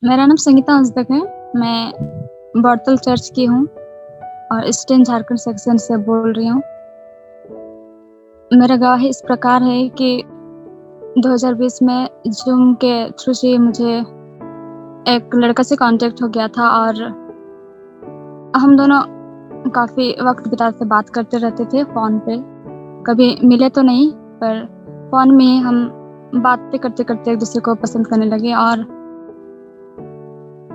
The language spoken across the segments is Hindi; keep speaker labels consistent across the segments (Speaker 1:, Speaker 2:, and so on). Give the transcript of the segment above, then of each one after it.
Speaker 1: मेरा नाम संगीता हंसदक है। मैं बड़तल चर्च की हूँ और ईस्टर्न झारखंड सेक्शन से बोल रही हूँ। मेरा गवाही इस प्रकार है कि 2020 में जूम के थ्रू से मुझे एक लड़का से कांटेक्ट हो गया था और हम दोनों काफ़ी वक्त बिताते बात करते रहते थे फ़ोन पे। कभी मिले तो नहीं, पर फ़ोन में ही हम बातें करते-करते एक दूसरे को पसंद करने लगे और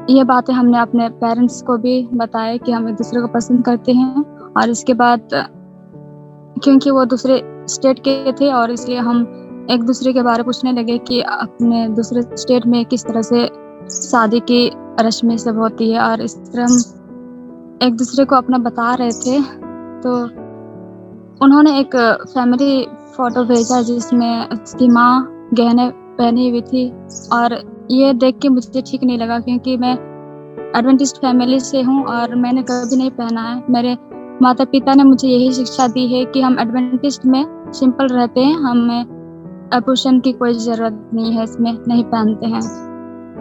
Speaker 1: ये बातें हमने अपने पेरेंट्स को भी बताया कि हम एक दूसरे को पसंद करते हैं। और इसके बाद क्योंकि वो दूसरे स्टेट के थे और इसलिए हम एक दूसरे के बारे पूछने लगे कि अपने दूसरे स्टेट में किस तरह से शादी की रस्में सब होती है और इस तरह हम एक दूसरे को अपना बता रहे थे। तो उन्होंने एक फैमिली फ़ोटो भेजा जिसमें उसकी माँ गहने पहनी हुई थी और ये देख के मुझे ठीक नहीं लगा क्योंकि मैं एडवेंटिस्ट फैमिली से हूँ और मैंने कभी नहीं पहना है। मेरे माता-पिता ने मुझे यही शिक्षा दी है कि हम एडवेंटिस्ट में सिंपल रहते हैं, हमें आभूषण की कोई ज़रूरत नहीं है, इसमें नहीं पहनते हैं।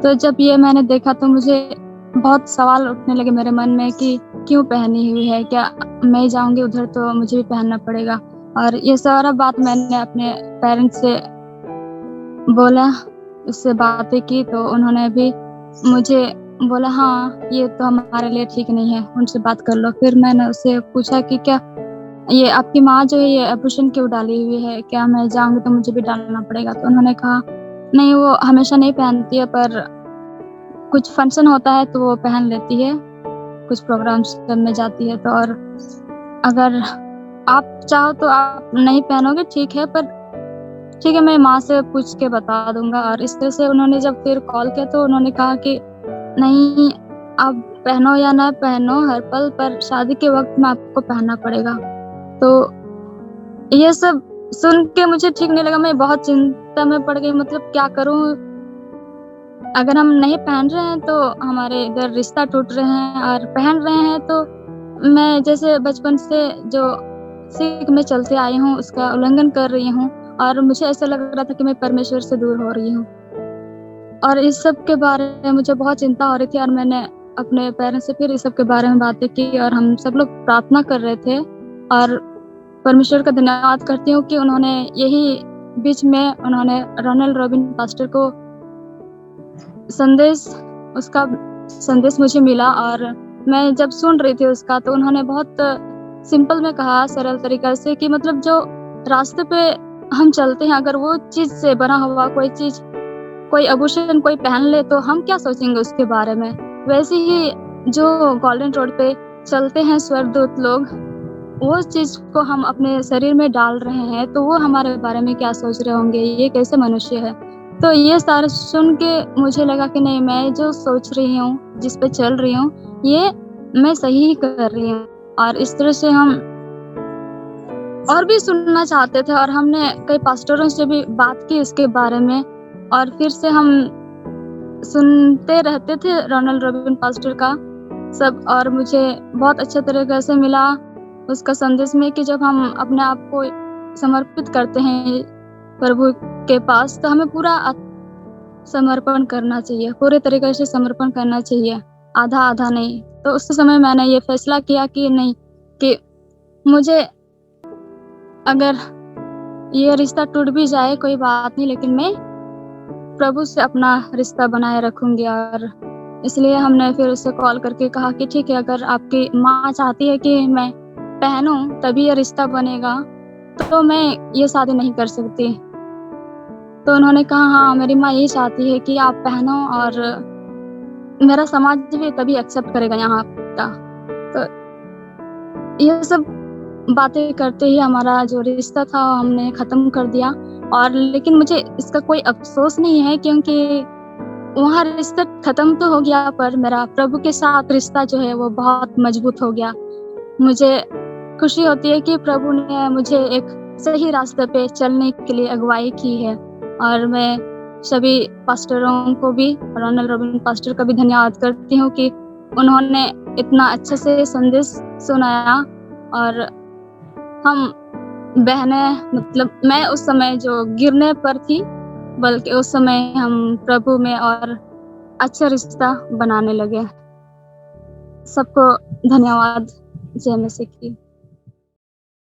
Speaker 1: तो जब ये मैंने देखा तो मुझे बहुत सवाल उठने लगे मेरे मन में कि क्यों पहनी हुई है? क्या मैं जाऊँगी उधर तो मुझे भी पहनना पड़ेगा? और ये सारा बात मैंने अपने पेरेंट्स से बोला, उससे बातें की तो उन्होंने भी मुझे बोला हाँ, ये तो हमारे लिए ठीक नहीं है, उनसे बात कर लो। फिर मैंने उससे पूछा कि क्या ये आपकी माँ जो है ये आभूषण क्यों डाली हुई है? क्या मैं जाऊँगी तो मुझे भी डालना पड़ेगा? तो उन्होंने कहा नहीं वो हमेशा नहीं पहनती है पर कुछ फंक्शन होता है तो वो पहन लेती है, कुछ प्रोग्राम्स सब में जाती है तो और अगर आप चाहो तो आप नहीं पहनोगे ठीक है, पर ठीक है मैं माँ से पूछ के बता दूँगा। और इस तरह से उन्होंने जब फिर कॉल किया तो उन्होंने कहा कि नहीं, आप पहनो या ना पहनो हर पल पर शादी के वक़्त में आपको पहनना पड़ेगा। तो ये सब सुन के मुझे ठीक नहीं लगा, मैं बहुत चिंता में पड़ गई मतलब क्या करूँ? अगर हम नहीं पहन रहे हैं तो हमारे इधर रिश्ता टूट रहे हैं और पहन रहे हैं तो मैं जैसे बचपन से जो सीख में चलते आई हूँ उसका उल्लंघन कर रही हूँ और मुझे ऐसा लग रहा था कि मैं परमेश्वर से दूर हो रही हूँ। और इस सब के बारे में मुझे बहुत चिंता हो रही थी और मैंने अपने पेरेंट्स से फिर इस सब के बारे में बातें की और हम सब लोग प्रार्थना कर रहे थे और परमेश्वर का धन्यवाद करती हूँ कि उन्होंने यही बीच में उन्होंने रोनाल्ड रॉबिन पास्टर को संदेश उसका संदेश मुझे मिला और मैं जब सुन रही थी उसका तो उन्होंने बहुत सिंपल में कहा सरल तरीक़ा से कि मतलब जो रास्ते पे हम चलते हैं अगर वो चीज़ से बना हुआ कोई चीज़, कोई आभूषण कोई पहन ले तो हम क्या सोचेंगे उसके बारे में? वैसे ही जो गोल्डन रोड पे चलते हैं स्वर्गदूत लोग, वो चीज़ को हम अपने शरीर में डाल रहे हैं, तो वो हमारे बारे में क्या सोच रहे होंगे? ये कैसे मनुष्य है? तो ये सारा सुन के मुझे लगा कि नहीं मैं जो सोच रही हूँ, जिस पे चल रही हूँ, ये मैं सही ही कर रही हूँ। और इस तरह से हम और भी सुनना चाहते थे और हमने कई पास्टरों से भी बात की इसके बारे में और फिर से हम सुनते रहते थे रोनाल्ड रॉबिन पास्टर का सब और मुझे बहुत अच्छे तरीक़े से मिला उसका संदेश में कि जब हम अपने आप को समर्पित करते हैं प्रभु के पास तो हमें पूरा समर्पण करना चाहिए, पूरे तरीक़े से समर्पण करना चाहिए, आधा-आधा नहीं। तो उस समय मैंने ये फ़ैसला किया कि नहीं, कि मुझे अगर ये रिश्ता टूट भी जाए कोई बात नहीं लेकिन मैं प्रभु से अपना रिश्ता बनाए रखूँगी। और इसलिए हमने फिर उसे कॉल करके कहा कि ठीक है अगर आपकी माँ चाहती है कि मैं पहनूँ तभी ये रिश्ता बनेगा, तो मैं ये शादी नहीं कर सकती। तो उन्होंने कहा हाँ, मेरी माँ यही चाहती है कि आप पहनो और मेरा समाज भी तभी एक्सेप्ट करेगा यहाँ का। तो ये सब बातें करते ही हमारा जो रिश्ता था हमने ख़त्म कर दिया और लेकिन मुझे इसका कोई अफ़सोस नहीं है क्योंकि वहाँ रिश्ता ख़त्म तो हो गया पर मेरा प्रभु के साथ रिश्ता जो है वो बहुत मज़बूत हो गया। मुझे खुशी होती है कि प्रभु ने मुझे एक सही रास्ते पे चलने के लिए अगुवाई की है और मैं सभी पास्टरों को भी रोनाल्ड रॉबिन पास्टर का भी धन्यवाद करती हूँ कि उन्होंने इतना अच्छे से संदेश सुनाया और हम बहनें मतलब मैं उस समय जो गिरने पर थी, बल्कि उस समय हम प्रभु में और अच्छा रिश्ता बनाने लगे। सबको धन्यवाद। जय मसीह की।